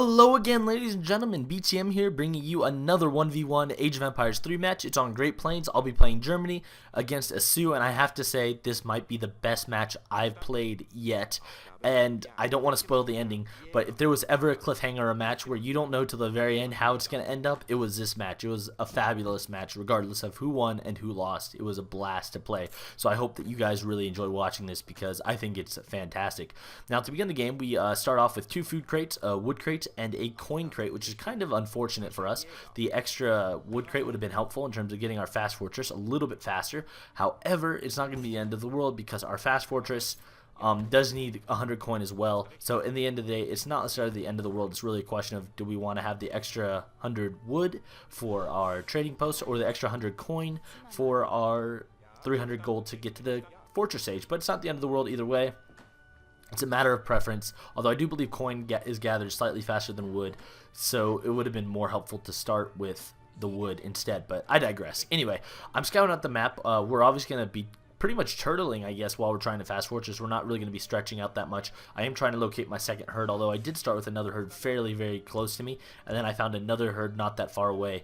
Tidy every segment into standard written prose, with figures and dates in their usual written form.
Hello again, ladies and gentlemen, BTM here, bringing you another 1v1 Age of Empires 3 match. It's on Great Plains. I'll be playing Germany against a Sioux, and I have to say, this might be the best match I've played yet. And I don't want to spoil the ending, but if there was ever a cliffhanger, or a match where you don't know till the very end how it's going to end up, it was this match. It was a fabulous match, regardless of who won and who lost. It was a blast to play. So I hope that you guys really enjoy watching this, because I think it's fantastic. Now, to begin the game, we start off with 2 food crates, a wood crate, and a coin crate, which is kind of unfortunate for us. The extra wood crate would have been helpful in terms of getting our fast fortress a little bit faster. However, it's not going to be the end of the world, because our fast fortress does need 100 coin as well. So in the end of the day, it's not necessarily the end of the world. It's really a question of, do we want to have the extra 100 wood for our trading post, or the extra 100 coin for our 300 gold to get to the fortress age. But it's not the end of the world either way. It's a matter of preference, although I do believe coin is gathered slightly faster than wood, so it would have been more helpful to start with the wood instead, but I digress. Anyway, I'm scouting out the map. We're obviously going to be pretty much turtling, I guess, while we're trying to fast fortress. We're not really going to be stretching out that much. I am trying to locate my second herd, although I did start with another herd fairly, very close to me, and then I found another herd not that far away.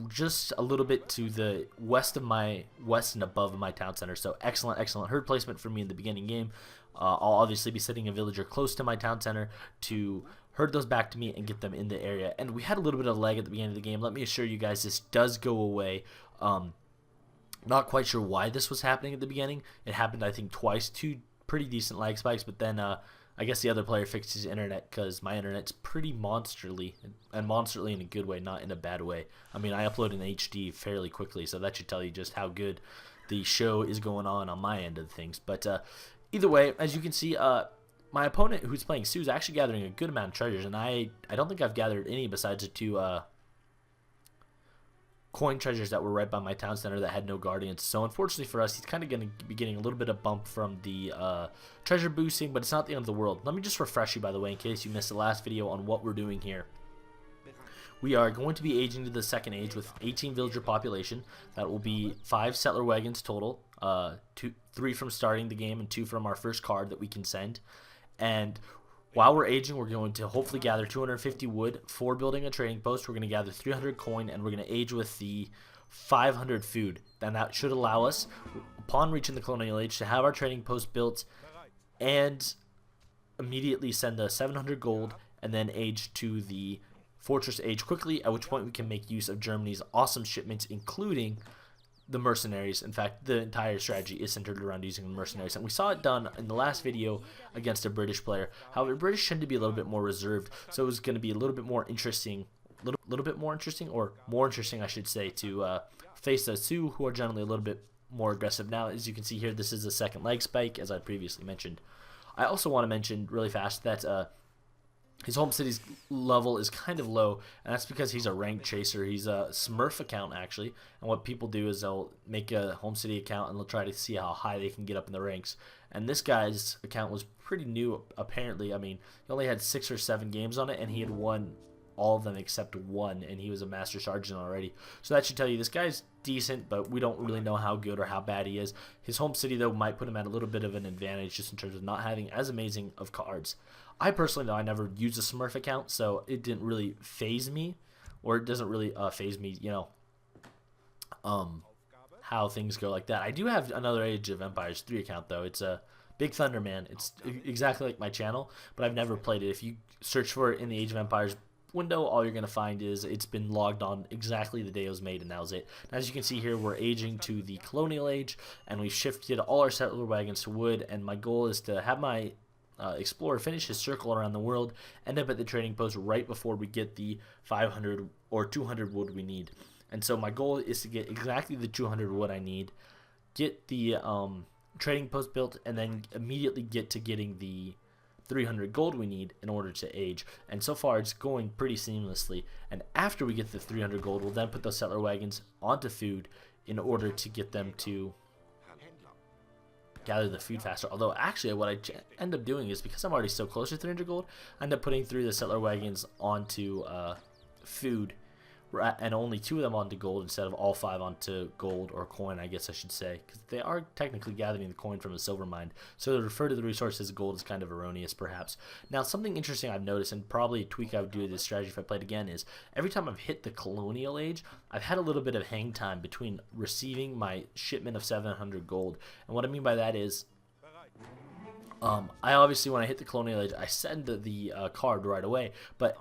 Just a little bit to the west and above of my town center. So excellent herd placement for me in the beginning game. I'll obviously be sitting a villager close to my town center to herd those back to me and get them in the area. And we had a little bit of lag at the beginning of the game. Let me assure you guys, this does go away. Not quite sure why this was happening at the beginning. It happened, I think, twice, 2 pretty decent lag spikes, but then I guess the other player fixed his internet, because my internet's pretty monsterly, and monsterly in a good way, not in a bad way. I mean, I upload in HD fairly quickly, so that should tell you just how good the show is going on my end of things. But either way, as you can see, my opponent, who's playing Sioux, is actually gathering a good amount of treasures, and I don't think I've gathered any besides the 2 coin treasures that were right by my town center that had no guardians. So unfortunately for us, he's kind of going to be getting a little bit of bump from the treasure boosting, but it's not the end of the world. Let me just refresh you, by the way, in case you missed the last video on what we're doing here. We are going to be aging to the second age with 18 villager population. That will be 5 settler wagons total, 3 from starting the game and 2 from our first card that we can send. And while we're aging, we're going to hopefully gather 250 wood for building a trading post. We're going to gather 300 coin, and we're going to age with the 500 food. And that should allow us, upon reaching the colonial age, to have our trading post built and immediately send the 700 gold and then age to the fortress age quickly, at which point we can make use of Germany's awesome shipments, including the Mercenaries. In fact, the entire strategy is centered around using the Mercenaries, and we saw it done in the last video against a British player. However, British tend to be a little bit more reserved, so it was going to be a little bit more interesting, or more interesting, I should say, to face the Sioux, who are generally a little bit more aggressive. Now, as you can see here, this is the second leg spike, as I previously mentioned. I also want to mention really fast that his home city's level is kind of low, and that's because he's a ranked chaser. He's a Smurf account, actually, and what people do is they'll make a home city account and they'll try to see how high they can get up in the ranks. And this guy's account was pretty new, apparently. I mean, he only had 6 or 7 games on it, and he had won all of them except 1, and he was a master sergeant already. So that should tell you this guy's decent, but we don't really know how good or how bad he is. His home city, though, might put him at a little bit of an advantage just in terms of not having as amazing of cards. I personally, though, I never used a Smurf account, so it didn't really phase me, or it doesn't really phase me, you know, how things go like that. I do have another Age of Empires 3 account, though. It's a Big Thunder Man. It's exactly like my channel, but I've never played it. If you search for it in the Age of Empires window, all you're going to find is it's been logged on exactly the day it was made, and that was it. And as you can see here, we're aging to the colonial age, and we've shifted all our settler wagons to wood, and my goal is to have my explorer finish his circle around the world, end up at the trading post right before we get the 500 or 200 wood we need. And so my goal is to get exactly the 200 wood I need, get the trading post built, and then immediately get to getting the 300 gold we need in order to age. And so far it's going pretty seamlessly, and after we get the 300 gold, we'll then put those settler wagons onto food in order to get them to gather the food faster. Although actually what I end up doing is, because I'm already so close to 300 gold, I end up putting through the settler wagons onto food and only 2 of them onto gold instead of all 5 onto gold or coin, I guess I should say, because they are technically gathering the coin from a silver mine. So to refer to the resource as gold is kind of erroneous, perhaps. Now, something interesting I've noticed, and probably a tweak I would do to this strategy if I played again, is every time I've hit the colonial age, I've had a little bit of hang time between receiving my shipment of 700 gold. And what I mean by that is, I obviously, when I hit the colonial age, I send the card right away, but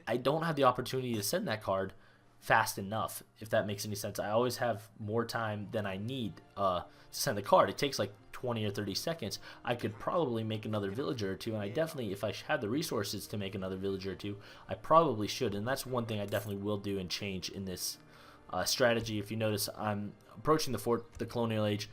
I don't have the opportunity to send that card fast enough, if that makes any sense. I always have more time than I need to send the card. It takes like 20 or 30 seconds. I could probably make another villager or two, and I definitely, if I had the resources to make another villager or two, I probably should, and that's one thing I definitely will do and change in this strategy. If you notice, I'm approaching the colonial age,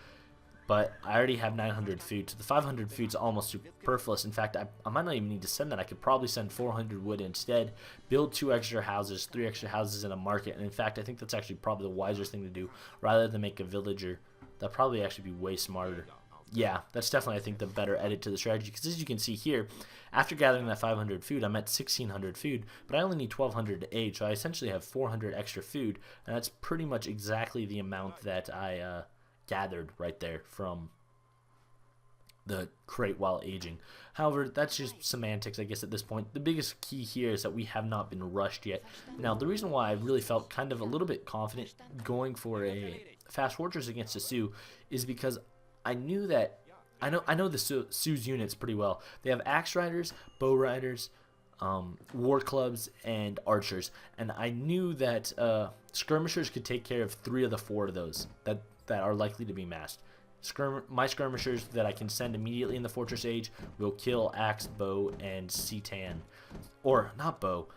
but I already have 900 food, so the 500 food's almost superfluous. In fact, I might not even need to send that. I could probably send 400 wood instead, build 2 extra houses, 3 extra houses in a market, and in fact, I think that's actually probably the wisest thing to do, rather than make a villager. That'd probably actually be way smarter. Yeah, that's definitely, I think, the better edit to the strategy, because as you can see here, after gathering that 500 food, I'm at 1,600 food, but I only need 1,200 to age, so I essentially have 400 extra food, and that's pretty much exactly the amount that I gathered right there from the crate while aging. However, that's just semantics, I guess, at this point. The biggest key here is that we have not been rushed yet. Now, the reason why I really felt kind of a little bit confident going for a fast fortress against the Sioux is because I knew that I know the Sioux units pretty well. They have axe riders, bow riders, war clubs, and archers, and I knew that skirmishers could take care of 3 of the 4 of those that are likely to be massed. My skirmishers that I can send immediately in the fortress age will kill axe, bow, and Citan, or not bow,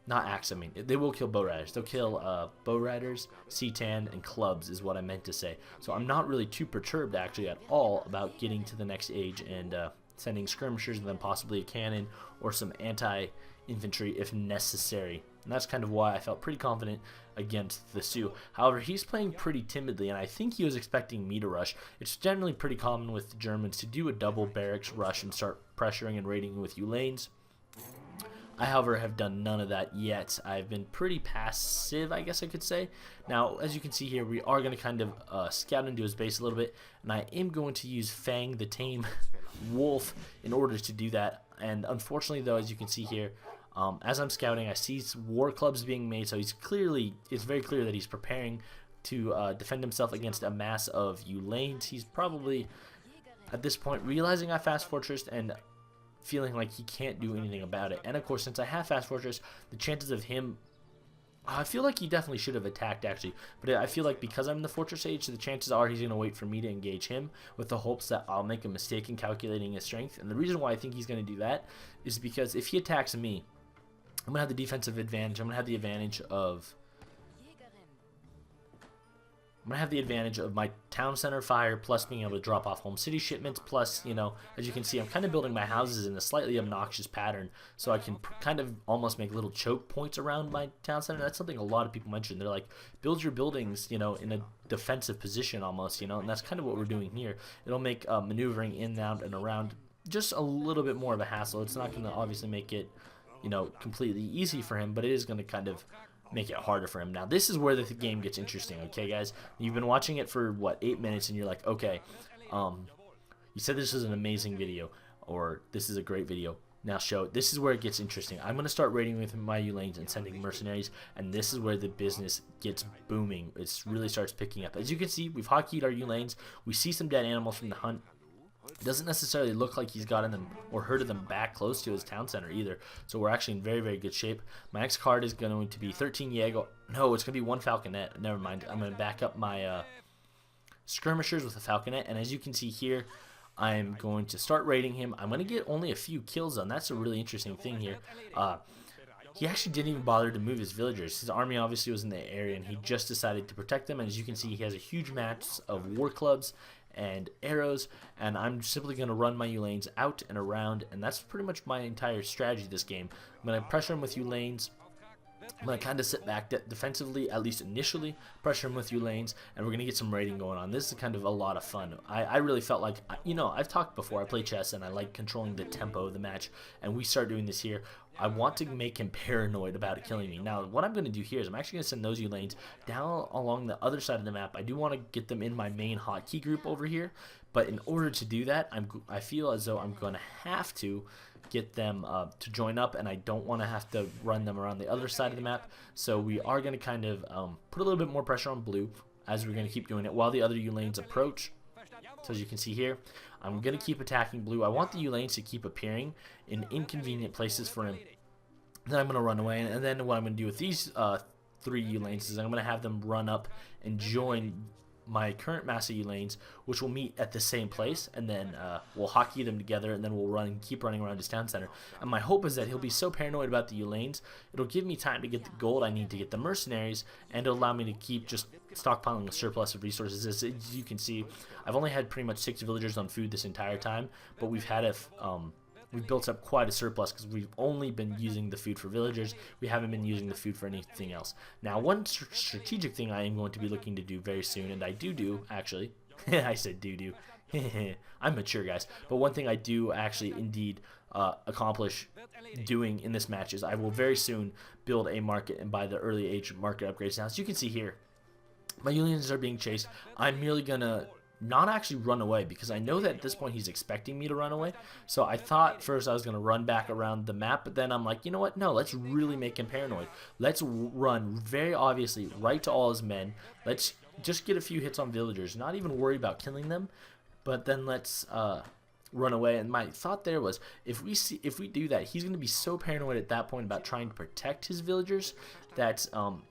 not axe. I mean, they will kill bow riders. They'll kill bow riders, Citan, and clubs is what I meant to say. So I'm not really too perturbed actually at all about getting to the next age and sending skirmishers and then possibly a cannon or some anti-infantry if necessary. And that's kind of why I felt pretty confident against the Sioux. However, he's playing pretty timidly, and I think he was expecting me to rush. It's generally pretty common with the Germans to do a double barracks rush and start pressuring and raiding with lanes. I, however, have done none of that yet. I've been pretty passive, I guess I could say. Now, as you can see here, we are going to kind of scout into his base a little bit, and I am going to use Fang the Tame Wolf in order to do that. And unfortunately, though, as you can see here, as I'm scouting, I see war clubs being made, so it's very clear that he's preparing to defend himself against a mass of lanes. He's probably, at this point, realizing I fast fortressed and feeling like he can't do anything about it. And of course, since I have fast fortress, the chances of him, I feel like he definitely should have attacked actually, but I feel like because I'm in the fortress age, the chances are he's going to wait for me to engage him with the hopes that I'll make a mistake in calculating his strength. And the reason why I think he's going to do that is because if he attacks me, I'm going to have the defensive advantage. I'm going to have the advantage of my town center fire, plus being able to drop off home city shipments, plus, you know, as you can see, I'm kind of building my houses in a slightly obnoxious pattern, so I can kind of almost make little choke points around my town center. That's something a lot of people mention. They're like, build your buildings, you know, in a defensive position almost, you know, and that's kind of what we're doing here. It'll make maneuvering in, out, and around just a little bit more of a hassle. It's not going to obviously make it, you know, completely easy for him, but it is going to kind of make it harder for him. Now, this is where the game gets interesting, okay, guys? You've been watching it for, what, 8 minutes, and you're like, okay, you said this is an amazing video, or this is a great video. Now show it. This is where it gets interesting. I'm going to start raiding with my lanes and sending mercenaries, and this is where the business gets booming. It really starts picking up. As you can see, we've hotkeyed our lanes. We see some dead animals from the hunt. It doesn't necessarily look like he's gotten them or herded them back close to his town center either. So we're actually in very, very good shape. My next card is going to be 13 Jaeger. No, it's going to be 1 Falconet. Never mind. I'm going to back up my skirmishers with a Falconet. And as you can see here, I'm going to start raiding him. I'm going to get only a few kills done. That's a really interesting thing here. He actually didn't even bother to move his villagers. His army obviously was in the area, and he just decided to protect them. And as you can see, he has a huge mass of war clubs and arrows, and I'm simply going to run my lanes out and around, and that's pretty much my entire strategy this game. I'm going to pressure him with lanes. I'm going to kind of sit back defensively, at least initially, pressure him with lanes, and we're going to get some raiding going on. This is kind of a lot of fun. I really felt like, you know, I've talked before, I play chess, and I like controlling the tempo of the match, and we start doing this here. I want to make him paranoid about it killing me. Now, what I'm going to do here is I'm actually going to send those lanes down along the other side of the map. I do want to get them in my main hotkey group over here, but in order to do that, I feel as though I'm going to have to get them to join up, and I don't want to have to run them around the other side of the map. So we are going to kind of put a little bit more pressure on blue as we're going to keep doing it while the other lanes approach. So as you can see here, I'm going to keep attacking blue. I want the lanes to keep appearing in inconvenient places for him. Then I'm going to run away, and then what I'm going to do with these 3 lanes is I'm going to have them run up and join my current mass of lanes, which will meet at the same place, and then we'll hockey them together, and then we'll keep running around his town center. And my hope is that he'll be so paranoid about the lanes, it'll give me time to get the gold I need to get the mercenaries, and it'll allow me to keep just stockpiling a surplus of resources. As you can see, I've only had pretty much 6 villagers on food this entire time, but we've built up quite a surplus because we've only been using the food for villagers. We haven't been using the food for anything else. Now, one strategic thing I am going to be looking to do very soon, and I do actually, I said do. I'm mature, guys. But one thing I do actually indeed accomplish doing in this match is I will very soon build a market and buy the early age market upgrades. Now, as you can see here, my unions are being chased. I'm merely going to not actually run away because I know that at this point he's expecting me to run away. So I thought first I was going to run back around the map, but then I'm like, you know what? No, let's really make him paranoid. Let's run very obviously right to all his men. Let's just get a few hits on villagers, not even worry about killing them, but then let's run away. And my thought there was, if we do that, he's going to be so paranoid at that point about trying to protect his villagers that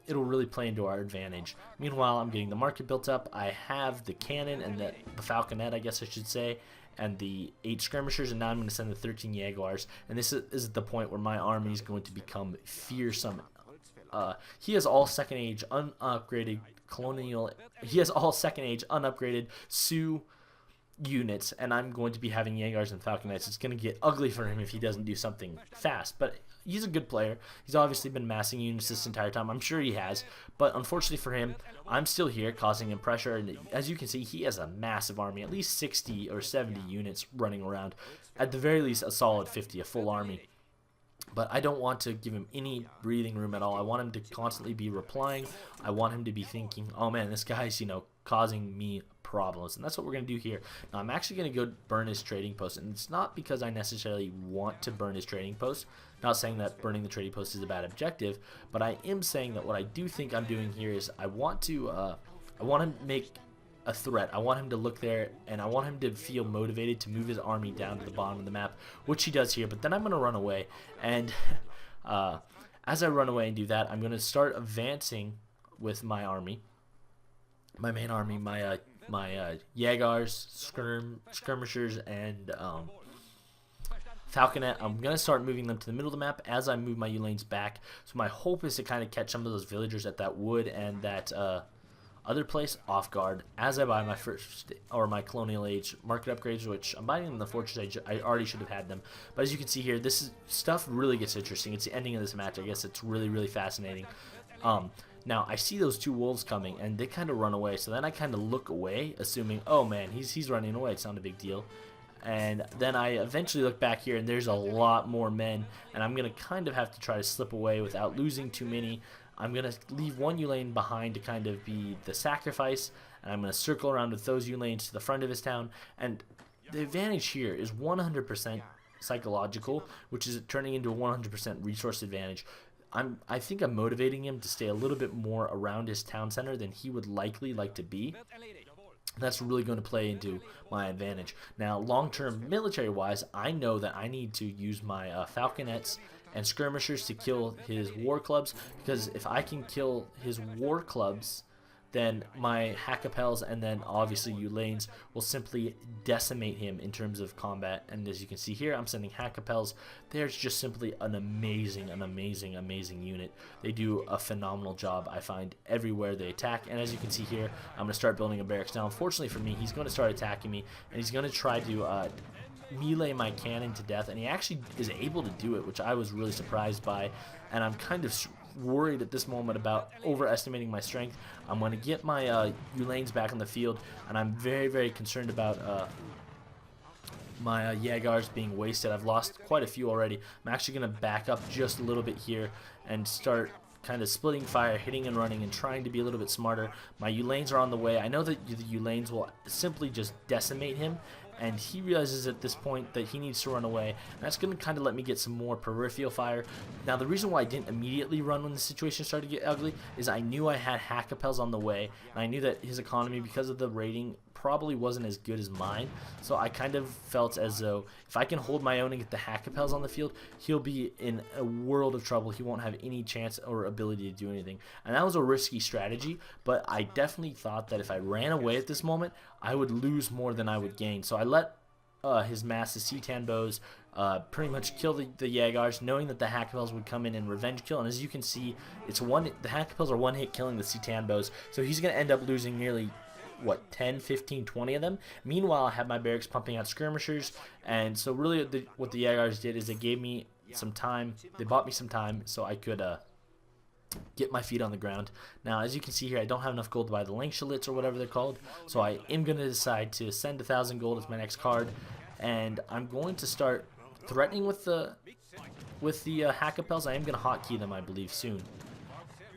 it'll really play into our advantage. Meanwhile, I'm getting the market built up. I have the cannon and the falconet, I guess I should say, and the 8 skirmishers, and now I'm going to send the 13 jaguars. And this is the point where my army is going to become fearsome. He has all second age unupgraded colonial. He has all second age unupgraded Sioux units, and I'm going to be having Jaegers and Falconets. It's going to get ugly for him if he doesn't do something fast, but he's a good player. He's obviously been massing units this entire time. I'm sure he has, but unfortunately for him, I'm still here causing him pressure, and as you can see, he has a massive army, at least 60 or 70 units running around. At the very least, a solid 50, a full army. But I don't want to give him any breathing room at all. I want him to constantly be replying. I want him to be thinking, oh man, this guy's, causing me problems. And that's what we're going to do here. Now, I'm actually going to go burn his trading post. And it's not because I necessarily want to burn his trading post. Not saying that burning the trading post is a bad objective. But I am saying that what I do think I'm doing here is I want to make a threat. I want him to look there, and I want him to feel motivated to move his army down to the bottom of the map, which he does here. But then I'm going to run away, and as I run away and do that, I'm going to start advancing with my army, my main army, my Jaegers, skirmishers, and falconet. I'm going to start moving them to the middle of the map as I move my U-lanes back. So my hope is to kind of catch some of those villagers at that wood and that other place off guard as I buy my first or my colonial age market upgrades, which I'm buying in the fortress age. I already should have had them, but as you can see here, stuff really gets interesting. It's the ending of this match. I guess it's really fascinating. Now I see those 2 wolves coming, and they kind of run away. So then I kind of look away, assuming, oh man, he's running away. It's not a big deal. And then I eventually look back here, and there's a lot more men, and I'm gonna kind of have to try to slip away without losing too many. I'm going to leave one U-lane behind to kind of be the sacrifice, and I'm going to circle around with those U-lanes to the front of his town. And the advantage here is 100% psychological, which is turning into a 100% resource advantage. I think I'm motivating him to stay a little bit more around his town center than he would likely like to be. That's really going to play into my advantage. Now, long-term military-wise, I know that I need to use my falconets and skirmishers to kill his war clubs, because if I can kill his war clubs, then my hackapels and then obviously U-lanes will simply decimate him in terms of combat. And as you can see here, I'm sending hackapels. They're just simply an amazing unit. They do a phenomenal job, I find, everywhere they attack. And as you can see here, I'm going to start building a barracks. Now, unfortunately for me, he's going to start attacking me, and he's going to try to melee my cannon to death, and he actually is able to do it, which I was really surprised by. And I'm kind of worried at this moment about overestimating my strength. I'm going to get my U-lanes back on the field, and I'm very concerned about my Jaegers being wasted. I've lost quite a few already. I'm actually going to back up just a little bit here and start kind of splitting fire, hitting and running, and trying to be a little bit smarter. My Ulanes are on the way. I know that the Ulanes will simply just decimate him, and he realizes at this point that he needs to run away, and that's going to kind of let me get some more peripheral fire. Now, the reason why I didn't immediately run when the situation started to get ugly is I knew I had Hackapels on the way, and I knew that his economy, because of the rating, probably wasn't as good as mine, so I kind of felt as though if I can hold my own and get the Hackapels on the field, he'll be in a world of trouble. He won't have any chance or ability to do anything, and that was a risky strategy, but I definitely thought that if I ran away at this moment, I would lose more than I would gain. So I let his massive Citan bows pretty much kill the Jaegers, knowing that the Hackapels would come in and revenge kill. And as you can see, the Hackapels are one hit killing the Citan bows, so he's going to end up losing nearly, what, 10, 15, 20 of them. Meanwhile, I have my barracks pumping out skirmishers, and so really what the Jaegers did is they gave me some time. They bought me some time so I could get my feet on the ground. Now, as you can see here, I don't have enough gold to buy the link shalits or whatever they're called, so I am going to decide to send 1,000 gold as my next card, and I'm going to start threatening with the Hackapels. I am going to hotkey them, I believe, soon.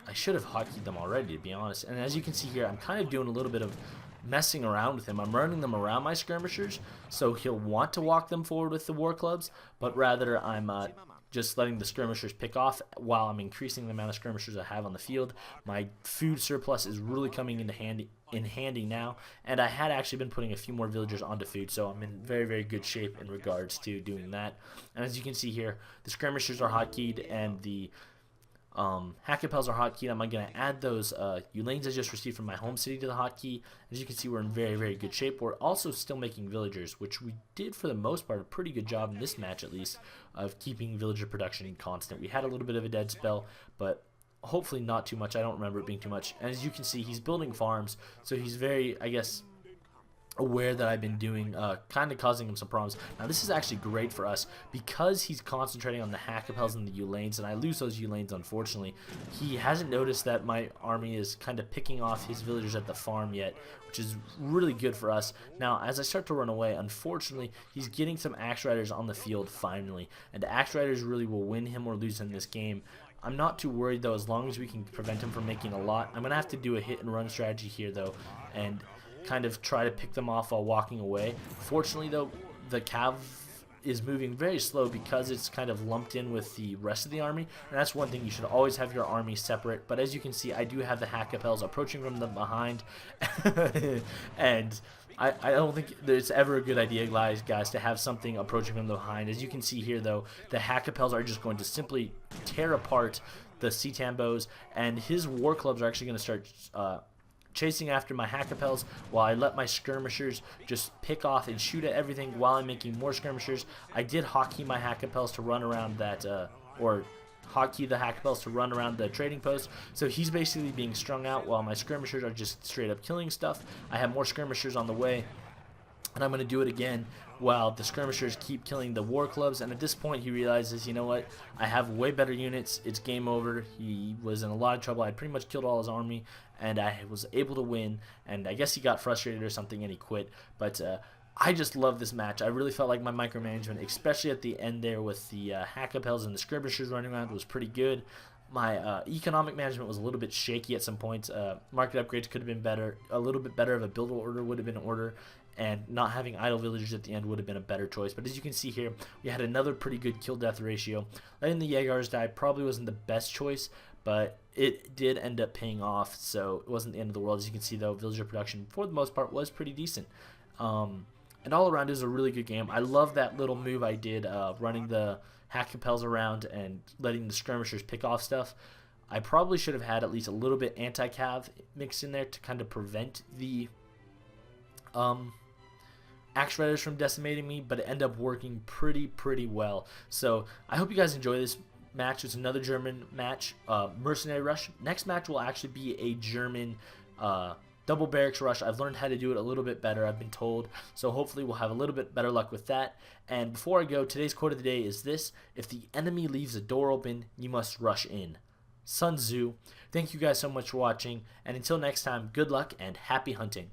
I should have hotkeyed them already, to be honest. And as you can see here, I'm kind of doing a little bit of messing around with him. I'm running them around my skirmishers, so he'll want to walk them forward with the war clubs, but rather I'm just letting the skirmishers pick off while I'm increasing the amount of skirmishers I have on the field. My food surplus is really coming into handy now, and I had actually been putting a few more villagers onto food, so I'm in very, very good shape in regards to doing that. And as you can see here, the skirmishers are hotkeyed and the Hackapels are hotkeyed. I'm going to add those Ulanes I just received from my home city to the hotkey. As you can see, we're in very, very good shape. We're also still making villagers, which we did for the most part a pretty good job in this match, at least, of keeping villager production constant. We had a little bit of a dead spell, but hopefully not too much. I don't remember it being too much. And as you can see, he's building farms, so he's very, I guess, aware that I've been doing, kind of causing him some problems. Now, this is actually great for us because he's concentrating on the Hackapels and the Ulanes, and I lose those Ulanes, unfortunately. He hasn't noticed that my army is kind of picking off his villagers at the farm yet, which is really good for us. Now, as I start to run away, unfortunately, he's getting some Axe Riders on the field finally, and Axe Riders really will win him or lose in this game. I'm not too worried, though, as long as we can prevent him from making a lot. I'm going to have to do a hit and run strategy here, though, and kind of try to pick them off while walking away. Fortunately, though, the cav is moving very slow because it's kind of lumped in with the rest of the army, and that's one thing. You should always have your army separate, but as you can see, I do have the Hackapels approaching from the behind, and I don't think it's ever a good idea, guys, to have something approaching from the behind. As you can see here, though, the Hackapels are just going to simply tear apart the Citan bows, and his war clubs are actually going to start chasing after my Hackapels while I let my skirmishers just pick off and shoot at everything while I'm making more skirmishers. I did hotkey my Hackapels to run around that, or hotkey the Hackapels to run around the trading post, so he's basically being strung out while my skirmishers are just straight up killing stuff. I have more skirmishers on the way, and I'm going to do it again while the skirmishers keep killing the war clubs. And at this point, he realizes, you know what, I have way better units, it's game over. He was in a lot of trouble. I had pretty much killed all his army, and I was able to win, and I guess he got frustrated or something and he quit. But I just love this match. I really felt like my micromanagement, especially at the end there with the Hackapels and the skirmishers running around, was pretty good. My economic management was a little bit shaky at some points. Market upgrades could have been better. A little bit better of a build order would have been in order, and not having idle villagers at the end would have been a better choice. But as you can see here, we had another pretty good kill-death ratio. Letting the Jaegers die probably wasn't the best choice, but it did end up paying off, so it wasn't the end of the world. As you can see, though, villager production, for the most part, was pretty decent. And all around, it was a really good game. I love that little move I did, running the Hackapels around and letting the skirmishers pick off stuff. I probably should have had at least a little bit anti-cav mixed in there to kind of prevent the Axe Riders from decimating me, but it ended up working pretty well. So I hope you guys enjoy this match. It's another German match, Mercenary Rush. Next match will actually be a German double barracks rush. I've learned how to do it a little bit better, I've been told, so hopefully we'll have a little bit better luck with that. And before I go, today's quote of the day is this: if the enemy leaves a door open, you must rush in. Sun Tzu. Thank you guys so much for watching, and until next time, good luck and happy hunting.